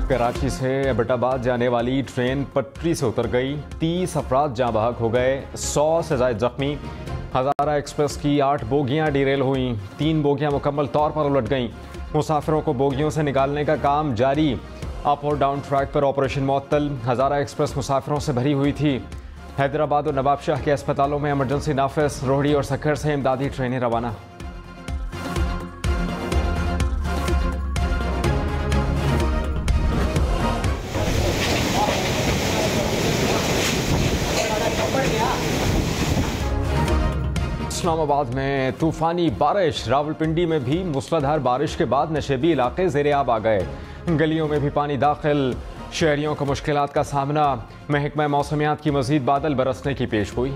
कराची से एबटाबाद जाने वाली ट्रेन पटरी से उतर गई। 30 अफराद जाँ बहक हो गए, 100 से ज़ायद जख्मी। हज़ारा एक्सप्रेस की 8 बोगियाँ डिरेल हुई, 3 बोगियाँ मुकम्मल तौर पर उलट गईं। मुसाफिरों को बोगियों से निकालने का काम जारी। अप और डाउन ट्रैक पर ऑपरेशन मुअत्तल। हज़ारा एक्सप्रेस मुसाफिरों से भरी हुई थी। हैदराबाद और नवाबशाह के अस्पतालों में इमरजेंसी नाफिज। रोहड़ी और सक्कर से इमदादी ट्रेनें रवाना। इस्लामाबाद में तूफानी बारिश। रावलपिंडी में भी मूसलाधार बारिश के बाद नशेबी इलाके ज़ेरे आब आ गए। गलियों में भी पानी दाखिल। शहरियों को मुश्किलात का सामना। महकमा मौसमियात की मजीद बादल बरसने की पेशगोई।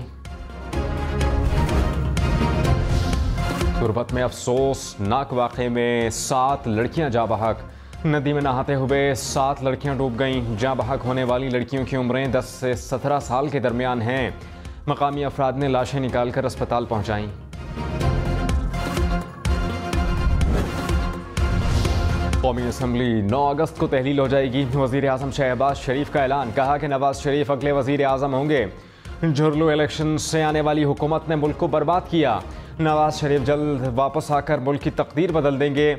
तुरबत में अफसोसनाक वाक़े में 7 लड़कियां जाँ बहक। नदी में नहाते हुए 7 लड़कियां डूब गईं। जाँ बहक होने वाली लड़कियों की उम्रें 10 से 17 साल के दरमियान हैं। मकामी अफराद ने लाशें निकालकर अस्पताल पहुंचाईं। कौमी असम्बली 9 अगस्त को तहलील हो जाएगी। वज़ीर आज़म शहबाज शरीफ का ऐलान। कहा कि नवाज शरीफ अगले वज़ीर आज़म होंगे। झुरलू इलेक्शन से आने वाली हुकूमत ने मुल्क को बर्बाद किया। नवाज शरीफ जल्द वापस आकर मुल्क की तकदीर बदल देंगे।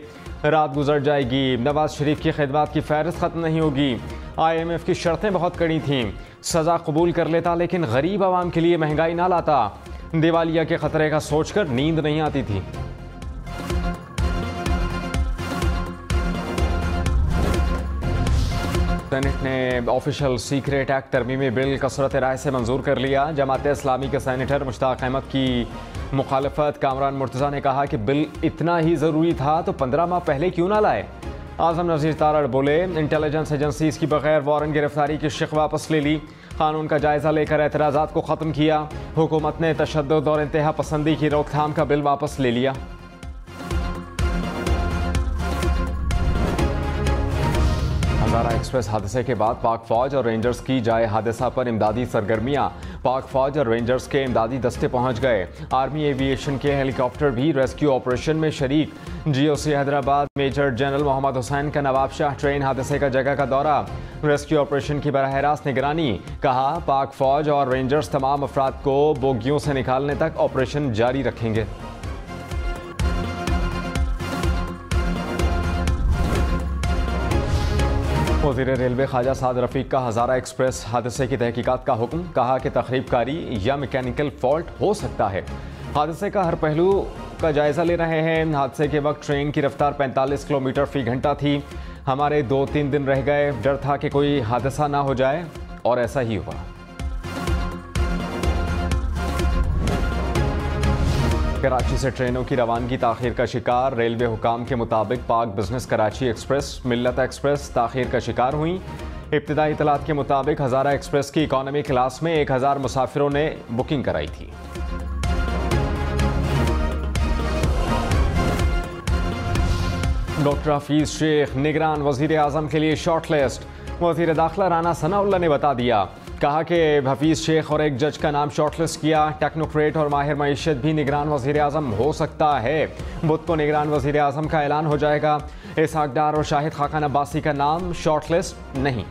रात गुजर जाएगी, नवाज शरीफ की खिदमत की फहरिस्त ख़त्म नहीं होगी। IMF की शर्तें बहुत कड़ी थीं। सज़ा कबूल कर लेता लेकिन गरीब आवाम के लिए महंगाई ना लाता। दिवालिया के खतरे का सोचकर नींद नहीं आती थी। सेनेट ने ऑफिशियल सीक्रेट एक्ट तरमीमी बिल कसरत राय से मंजूर कर लिया। जमात इस्लामी के सेनेटर मुश्ताक अहमद की मुखालफत। कामरान मुर्तज़ा ने कहा कि बिल इतना ही ज़रूरी था तो 15 माह पहले क्यों ना लाए। आज़म नज़ीर तारड़ बोले, इंटेलिजेंस एजेंसीज की बगैर वारंट गिरफ्तारी की शिक वापस ले ली। कानून का जायज़ा लेकर एतराज़ात को ख़त्म किया। हुकूमत ने तशद्दुद और इंतहा पसंदी की रोकथाम का बिल वापस ले लिया। हज़ारा एक्सप्रेस हादसे के बाद पाक फौज और रेंजर्स की जाए हादसा पर इमदादी सरगर्मियां। पाक फौज और रेंजर्स के इमदादी दस्ते पहुंच गए। आर्मी एविएशन के हेलीकॉप्टर भी रेस्क्यू ऑपरेशन में शरीक। GOC Hyderabad major general Mohammad Hussain का नवाबशाह ट्रेन हादसे का जगह का दौरा। रेस्क्यू ऑपरेशन की बराह रास्त निगरानी। कहा, पाक फौज और रेंजर्स तमाम अफराद को बोगियों से निकालने तक ऑपरेशन जारी रखेंगे। वज़ीर रेलवे ख्वाजा साद रफ़ीक का हज़ारा एक्सप्रेस हादसे की तहकीकात का हुक्म। कहा कि तखरीबकारी या मैकेनिकल फॉल्ट हो सकता है। हादसे का हर पहलू का जायज़ा ले रहे हैं। हादसे के वक्त ट्रेन की रफ्तार 45 किलोमीटर फ़ी घंटा थी। हमारे 2-3 दिन रह गए। डर था कि कोई हादसा ना हो जाए और ऐसा ही हुआ। कराची से ट्रेनों की रवानगी ताख़ीर का शिकार। रेलवे हुकाम के मुताबिक पाक बिजनेस कराची एक्सप्रेस, मिल्लत एक्सप्रेस ताख़ीर का शिकार हुई। इब्तिदाई इत्तलात के मुताबिक हज़ारा एक्सप्रेस की इकॉनमी क्लास में 1000 मुसाफिरों ने बुकिंग कराई थी। डॉक्टर हफीज शेख निगरान वज़ीर आज़म के लिए शॉर्ट लिस्ट। वज़ीर दाखिला राना सनाउल्लाह ने बता दिया। कहा कि हफीज शेख और एक जज का नाम शॉर्टलिस्ट किया। टेक्नोक्रेट और माहिर मईशत भी निगरान वज़ीर आज़म हो सकता है। बुध को निगरान वज़ीर आज़म का ऐलान हो जाएगा। इसहाक डार और शाहिद खाकान अब्बासी का नाम शॉर्टलिस्ट नहीं।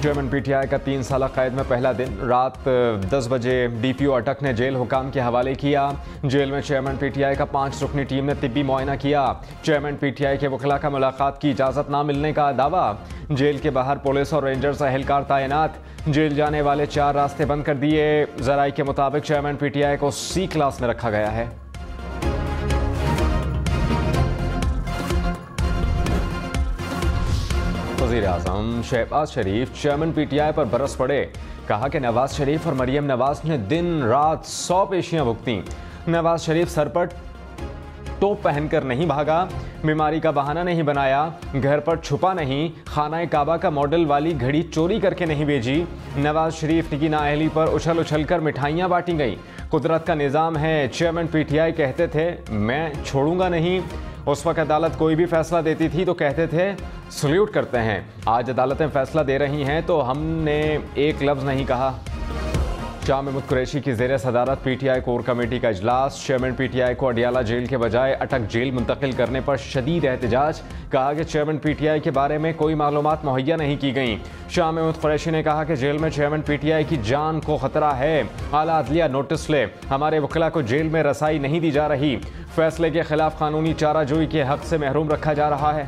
चेयरमैन PTI का 3 साल कैद में पहला दिन। रात 10 बजे DPO अटक ने जेल हुकाम के हवाले किया। जेल में चेयरमैन PTI का 5 रुकनी टीम ने तिब्बी मुआयना किया। चेयरमैन PTI के वकला का मुलाकात की इजाज़त ना मिलने का दावा। जेल के बाहर पुलिस और रेंजर्स एहलकार तैनात। जेल जाने वाले 4 रास्ते बंद कर दिए। ज़राई के मुताबिक चेयरमैन PTI को C क्लास में रखा गया है। वज़ीर आज़म शहबाज शरीफ चेयरमैन PTI पर बरस पड़े। कहा कि नवाज शरीफ और मरियम नवाज ने दिन रात 100 पेशियां भुगती। नवाज शरीफ सर पर टोप पहनकर नहीं भागा, बीमारी का बहाना नहीं बनाया, घर पर छुपा नहीं, खाना काबा का मॉडल वाली घड़ी चोरी करके नहीं भेजी। नवाज शरीफ की नाअहली पर उछल उछल कर मिठाइयाँ बांटी गई। कुदरत का निज़ाम है। चेयरमैन PTI कहते थे मैं छोड़ूंगा नहीं। उस वक्त अदालत कोई भी फैसला देती थी तो कहते थे सल्यूट करते हैं। आज अदालतें फैसला दे रही हैं तो हमने एक लफ्ज़ नहीं कहा। शाह महमूद कुरैशी की ज़ेर सदारत पीटीआई कोर कमेटी का इजलास। चेयरमैन पीटीआई को अडियाला जेल के बजाय अटक जेल मुंतकिल करने पर शदीद एहतजाज। कहा कि चेयरमैन पीटीआई के बारे में कोई मालूमात मुहैया नहीं की गई। शाह महमूद कुरैशी ने कहा कि जेल में चेयरमैन पीटीआई की जान को खतरा है। आला अदलिया नोटिस ले, हमारे वकीला को जेल में रसाई नहीं दी जा रही। फैसले के खिलाफ कानूनी चाराजोई के हक से महरूम रखा जा रहा है।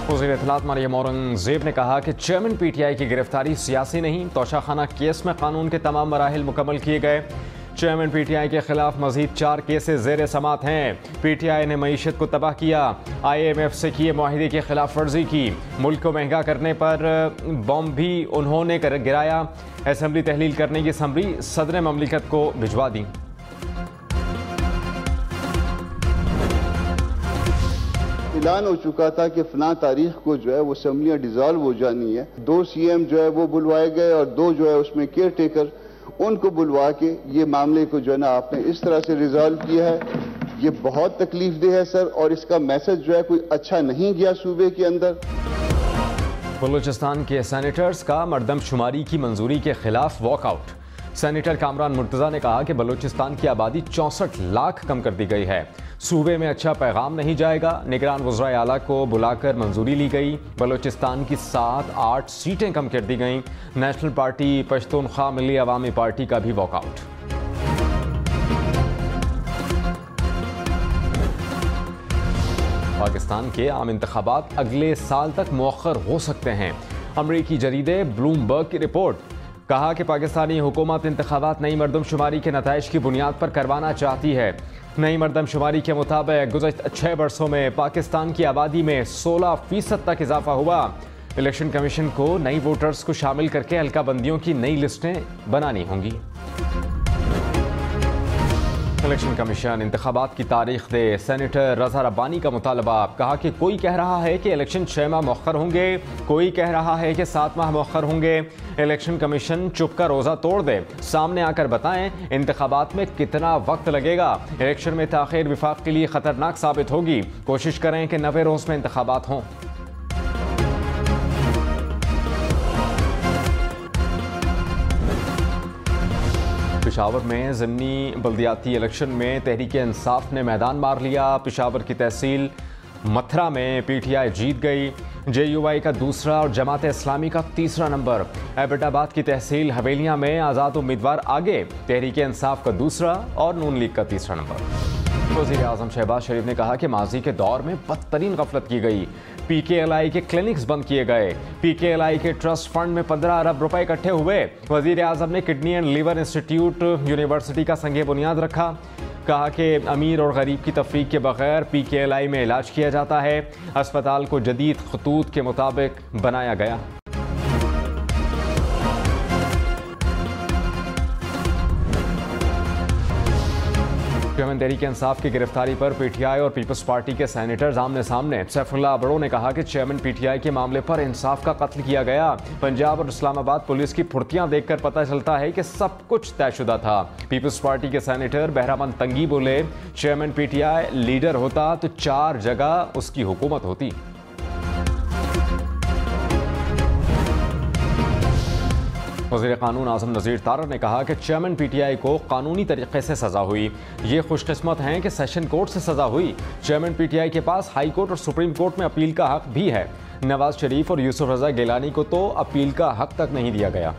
वज़ीर इत्तलात मरियम औरंगज़ेब ने कहा कि चेयरमैन पीटीआई की गिरफ्तारी सियासी नहीं, तोशाखाना केस में कानून के तमाम मराहिल मुकम्मल किए गए। चेयरमैन पीटीआई के खिलाफ मजीद 4 केसेस ज़ेर समात हैं। पीटीआई ने मईशत को तबाह किया, IMF से किए मुआहिदे की खिलाफ वर्जी की, मुल्क को महंगा करने पर बम भी उन्होंने गिराया। असम्बली तहलील करने की समरी सदर ममलिकत को भिजवा दी। ऐलान हो चुका था कि फला तारीख को जो है वो असम्बलियाँ डिजॉल्व हो जानी है। 2 CM जो है वो बुलवाए गए और 2 जो है उसमें केयर टेकर, उनको बुलवा के ये मामले को जो है ना आपने इस तरह से रिजॉल्व किया है। ये बहुत तकलीफ देह है सर, और इसका मैसेज जो है कोई अच्छा नहीं गया सूबे के अंदर। बलूचिस्तान के सेनेटर्स का मरदमशुमारी की मंजूरी के खिलाफ वॉकआउट। सेनेटर कामरान मुर्तज़ा ने कहा कि बलूचिस्तान की आबादी 64 लाख कम कर दी गई है। सूबे में अच्छा पैगाम नहीं जाएगा। निगरान वज़राए आला को बुलाकर मंजूरी ली गई। बलूचिस्तान की 7-8 सीटें कम कर दी गईं। नेशनल पार्टी पश्तूनख्वा मिली अवामी पार्टी का भी वॉकआउट। पाकिस्तान के आम इंतखाबात अगले साल तक मुअख्खर हो सकते हैं। अमरीकी जरीदे ब्लूमबर्ग की रिपोर्ट। कहा कि पाकिस्तानी हुकूमत इंतखाबात नई मरदमशुमारी के नताइज की बुनियाद पर करवाना चाहती है। नई मरदमशुमारी के मुताबिक गुज़श्ता 6 बरसों में पाकिस्तान की आबादी में 16% तक इजाफा हुआ। इलेक्शन कमीशन को नई वोटर्स को शामिल करके हल्का बंदियों की नई लिस्टें बनानी होंगी। इलेक्शन कमीशन इंतखाबात की तारीख दे, सेनेटर रज़ा रब्बानी का मुतालबा। कहा कि कोई कह रहा है कि इलेक्शन 6 माह मुअख्खर होंगे, कोई कह रहा है कि 7 माह मुअख्खर होंगे। इलेक्शन कमीशन चुप का रोज़ा तोड़ दे, सामने आकर बताएं इंतखाबात में कितना वक्त लगेगा। इलेक्शन में ताख़ीर विफाक के लिए खतरनाक साबित होगी। कोशिश करें कि 90 रोज़ में इंतखाबात हों। पेशावर में ज़िमनी बल्दियाती इलेक्शन में तहरीक इंसाफ ने मैदान मार लिया। पेशावर की तहसील मथरा में PTI जीत गई। JUI का दूसरा और जमात इस्लामी का तीसरा नंबर। एबटाबाद की तहसील हवेलियां में आज़ाद उम्मीदवार आगे, तहरीक इंसाफ का दूसरा और नून लीग का तीसरा नंबर। वज़ीर आज़म शहबाज शरीफ ने कहा कि माजी के दौर में बदतरीन गफलत की गई। PKLI के क्लिनिक्स बंद किए गए। PKLI के ट्रस्ट फंड में 15 अरब रुपए इकट्ठे हुए। वज़ीर आज़म ने kidney and liver institute university का संगे बुनियाद रखा। कहा कि अमीर और गरीब की तफरीक के बगैर PKLI में इलाज किया जाता है। अस्पताल को जदीद खतूत के मुताबिक बनाया गया। चेयरमैन तहरीक इंसाफ की गिरफ्तारी पर PTI और पीपल्स पार्टी के सेनेटर्स आमने सामने। सैफुल्लाह अबड़ो ने कहा कि चेयरमैन PTI के मामले पर इंसाफ का कत्ल किया गया। पंजाब और इस्लामाबाद पुलिस की फुर्तियां देखकर पता चलता है कि सब कुछ तयशुदा था। पीपल्स पार्टी के सेनेटर बहरामन तंगी बोले, चेयरमैन PTI लीडर होता तो 4 जगह उसकी हुकूमत होती। वज़ीर कानून आज़म नज़ीर तारर ने कहा कि चेयरमैन PTI को कानूनी तरीके से सज़ा हुई। ये खुशकिस्मत हैं कि सेशन कोर्ट से सज़ा हुई। चेयरमैन PTI के पास हाई कोर्ट और सुप्रीम कोर्ट में अपील का हक भी है। नवाज शरीफ और यूसुफ रज़ा गिलानी को तो अपील का हक तक नहीं दिया गया।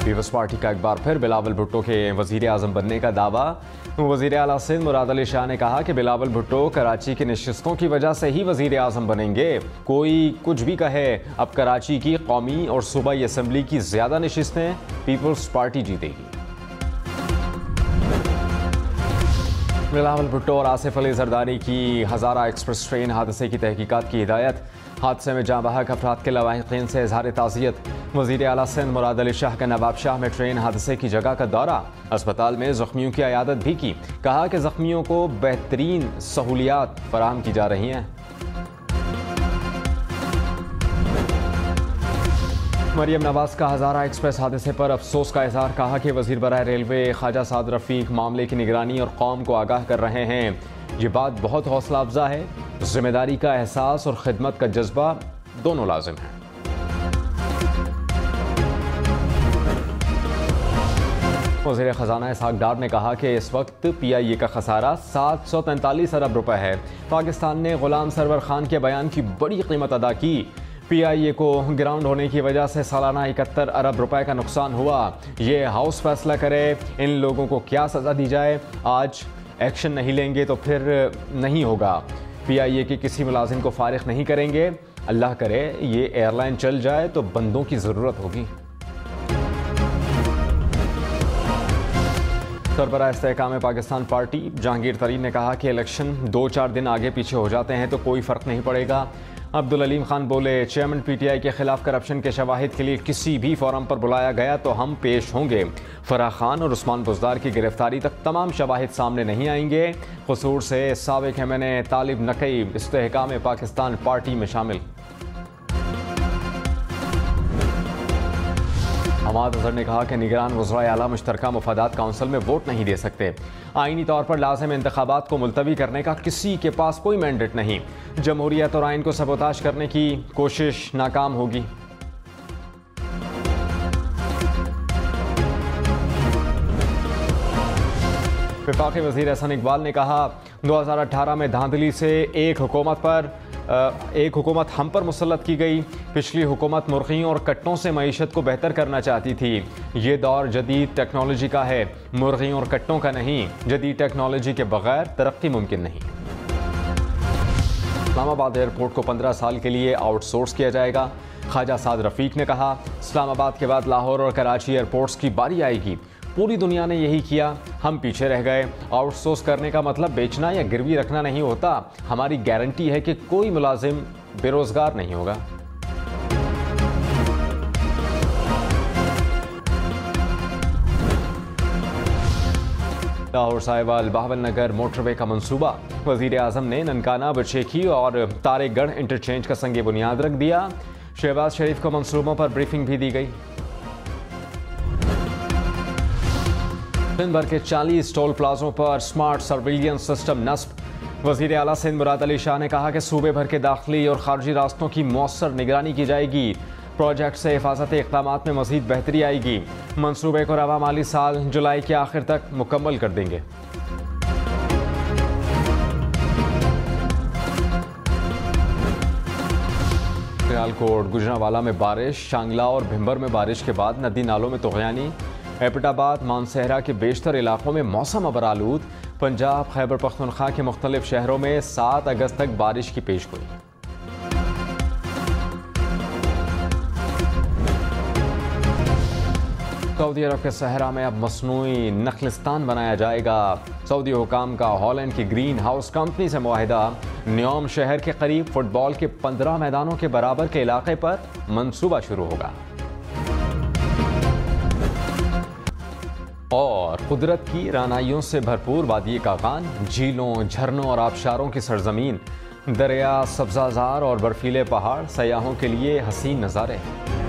पीपल्स पार्टी का एक बार फिर बिलावल भुट्टो के वज़ीर आज़म बनने का दावा। वज़ीर आला सिंध मुराद अली शाह ने कहा कि बिलावल भुट्टो कराची की नशिस्तों की वजह से ही वज़ीर आज़म बनेंगे। कोई कुछ भी कहे, अब कराची की कौमी और सूबाई असम्बली की ज़्यादा नशिस्तें पीपल्स पार्टी जीतेगी। बिलावल भुट्टो और आसिफ अली जरदारी की हज़ारा एक्सप्रेस ट्रेन हादसे की तहकीकात की हिदायत। हादसे में जाँ बहक अफराद के लवाहिकीन से इज़हार ताज़ियत। वज़ीर आला सिंध मुराद अली शाह का नवाबशाह में ट्रेन हादसे की जगह का दौरा। अस्पताल में ज़ख्मियों की अयादत भी की। कहा कि ज़ख्मियों को बेहतरीन सहूलियात फराहम की जा रही हैं। मरियम नवाज का हज़ारा एक्सप्रेस हादसे पर अफसोस का इजहार। कहा कि वज़ीर बराए रेलवे ख्वाजा साद रफ़ीक मामले की निगरानी और कौम को आगाह कर रहे हैं। ये बात बहुत हौसला अफजा है। जिम्मेदारी का एहसास और खिदमत का जज्बा दोनों लाजिम हैं। वज़ीर ख़जाना इसहाक डार ने कहा कि इस वक्त PIA का खसारा 743 अरब रुपए है। पाकिस्तान ने गुलाम सरवर खान के बयान की बड़ी कीमत अदा की। PIA को ग्राउंड होने की वजह से सालाना 71 अरब रुपए का नुकसान हुआ। ये हाउस फैसला करे इन लोगों को क्या सज़ा दी जाए। आज एक्शन नहीं लेंगे तो फिर नहीं होगा। PIA के किसी मुलाजिम को फारिग नहीं करेंगे। अल्लाह करे ये एयरलाइन चल जाए तो बंदों की ज़रूरत होगी। सरबराह इस्तेहकाम पाकिस्तान पार्टी जहांगीर तरीन ने कहा कि इलेक्शन 2-4 दिन आगे पीछे हो जाते हैं तो कोई फ़र्क नहीं पड़ेगा। अब्दुल अलीम खान बोले, चेयरमैन PTI के खिलाफ करप्शन के शवाहिद के लिए किसी भी फोरम पर बुलाया गया तो हम पेश होंगे। फराह खान और उस्मान बुज़दार की गिरफ्तारी तक तमाम शवाहिद सामने नहीं आएंगे। कसूर से साबिक MNA तालिब नकई इस्तेहकाम पाकिस्तान पार्टी में शामिल। हमाद अजहर ने कहा कि निगरान वज़राए आला मुश्तरका मुफादात काउंसिल में वोट नहीं दे सकते। आईनी तौर पर लाज़िम इंतखाबात को मुलतवी करने का किसी के पास कोई मैंडेट नहीं। जमहूरियत और आइन को सबोताश करने की कोशिश नाकाम होगी। वफाकी वज़ीर एहसन इकबाल ने कहा, 2018 में धांधली से एक हुकूमत हम पर मुसल्लत की गई। पिछली हुकूमत मुर्गियों और कट्टों से मईशत को बेहतर करना चाहती थी। ये दौर जदीद टेक्नोलॉजी का है, मुर्गियों और कट्टों का नहीं। जदीद टेक्नोलॉजी के बगैर तरक्की मुमकिन नहीं। इस्लामाबाद एयरपोर्ट को 15 साल के लिए आउटसोर्स किया जाएगा। ख्वाजा साद रफ़ीक ने कहा, इस्लामाबाद के बाद लाहौर और कराची एयरपोर्ट्स की बारी आएगी। पूरी दुनिया ने यही किया, हम पीछे रह गए। आउटसोर्स करने का मतलब बेचना या गिरवी रखना नहीं होता। हमारी गारंटी है कि कोई मुलाजिम बेरोजगार नहीं होगा। लाहौर साहिवाल बाहवल नगर मोटरवे का मंसूबा। वज़ीर आज़म ने ननकाना, बचेखी और तारेगढ़ इंटरचेंज का संग बुनियाद रख दिया। शहबाज शरीफ को मंसूबों पर ब्रीफिंग भी दी गई। दिन भर के 40 टोल प्लाजों पर स्मार्ट सर्विलियंस सिस्टम नस्ब। वज़ीर आला सिंध मुराद अली शाह ने कहा कि सूबे भर के दाखिली और खारजी रास्तों की मौसर निगरानी की जाएगी। प्रोजेक्ट से हिफाजती इक़दामात में मज़ीद बेहतरी आएगी। मंसूबे को रवा माली साल जुलाई के आखिर तक मुकम्मल कर देंगे। सियालकोट गुजरांवाला में बारिश, शांगला और भिंबर में बारिश के बाद नदी नालों में तुग़यानी। एबटाबाद मानसहरा के बेशतर इलाकों में मौसम अबरालूद। पंजाब खैबर पख्तूनख्वा के मुख्तलिफ शहरों में 7 अगस्त तक बारिश की पेशगोई। सऊदी अरब के सहरा में अब मसनूई नखलिस्तान बनाया जाएगा। सऊदी हुकाम का हॉलैंड की ग्रीन हाउस कंपनी से मुआहिदा। न्योम शहर के करीब फुटबॉल के 15 मैदानों के बराबर के इलाके पर मंसूबा शुरू होगा। और कुदरत की रानाइयों से भरपूर वादी काकान, झीलों, झरनों और आबशारों की सरजमीन, दरिया, सब्जाजार और बर्फीले पहाड़ सयाहों के लिए हसीन नज़ारे हैं।